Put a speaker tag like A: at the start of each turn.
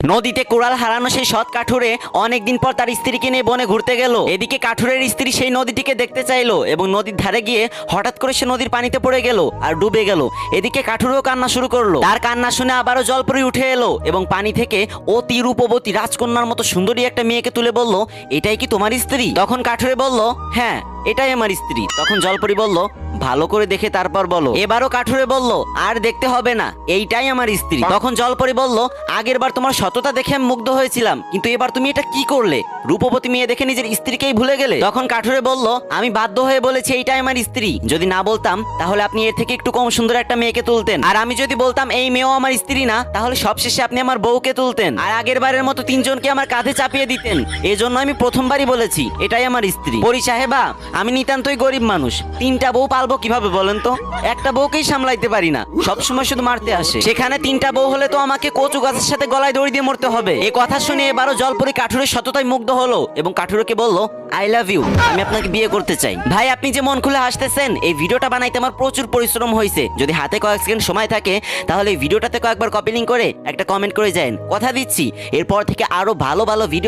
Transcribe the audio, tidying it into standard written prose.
A: নদীতে কোরাল হারানো সেই সৎ কাঠুরে অনেকদিন পর তার স্ত্রীকে নিয়ে বনে ঘুরতে গেল। এদিকে কাঠুরের স্ত্রী সেই নদীটিকে দেখতে চাইলো এবং নদীর ধারে গিয়ে হঠাৎ করে সে নদীর পানিতে পড়ে গেল আর ডুবে গেল। এদিকে কাঠুরেও কান্না শুরু করলো। তার কান্না শুনে আবারও জলপরি উঠে এলো এবং পানি থেকে অতি রূপবতী রাজকন্যার মতো সুন্দরী একটা মেয়েকে তুলে বলল, এটাই কি তোমার স্ত্রী? তখন কাঠুরে বলল, হ্যাঁ এটাই আমার স্ত্রী। তখন জলপরি বলল, ভালো করে দেখে তারপর বলো। এবারও কাঠুরে বলল, আর দেখতে হবে না, এইটাই আমার স্ত্রী। তখন জলপরি বলল, আগের বার তোমার সততা দেখে আমি মুগ্ধ হয়েছিলাম, কিন্তু এবার তুমি এটা কি করলে? রূপবতী মেয়ে দেখে নিজের স্ত্রীকেই ভুলে গেলে। তখন কাঠুরে বলল, আমি বাধ্য হয়ে বলেছি এইটাই আমার স্ত্রী। যদি না বলতাম তাহলে আপনি এর থেকে একটু কম সুন্দর একটা মেয়েকে তুলতেন, আর আমি যদি বলতাম এই মেয়েও আমার স্ত্রী না, তাহলে সবশেষে আপনি আমার বউকে তুলতেন আর আগের বারের মতো তিনজনকে আমার কাঁধে চাপিয়ে দিতেন। এজন্য আমি প্রথমবারই বলেছি এটাই আমার স্ত্রী। পরি সাহেবা, আমি নিতান্তই গরিব মানুষ, তিনটা বউ পালবো কিভাবে বলেন তো? একটা বউকেই সামলাইতে পারি না, সবসময় শুধু মারতে আসে। সেখানে তিনটা বউ হলে তো আমাকে কচু গাছের সাথে গলায় দড়ি দিয়ে মরতে হবে। এই কথা শুনে এবারও জলপরি কাঠুরের সততায় মুগ্ধ হলো এবং কাঠুরকে বলল, আই লাভ ইউ, আমি আপনাকে বিয়ে করতে চাই। ভাই, আপনি যে মন খুলে হাসতেছেন, এই ভিডিওটা বানাইতে আমার প্রচুর পরিশ্রম হয়েছে। যদি হাতে কয়েক সেকেন্ড সময় থাকে তাহলে এই ভিডিওটাতে কয়েকবার কপি লিংক করে একটা কমেন্ট করে যান। কথা দিচ্ছি এরপর থেকে আরো ভালো ভালো ভিডিও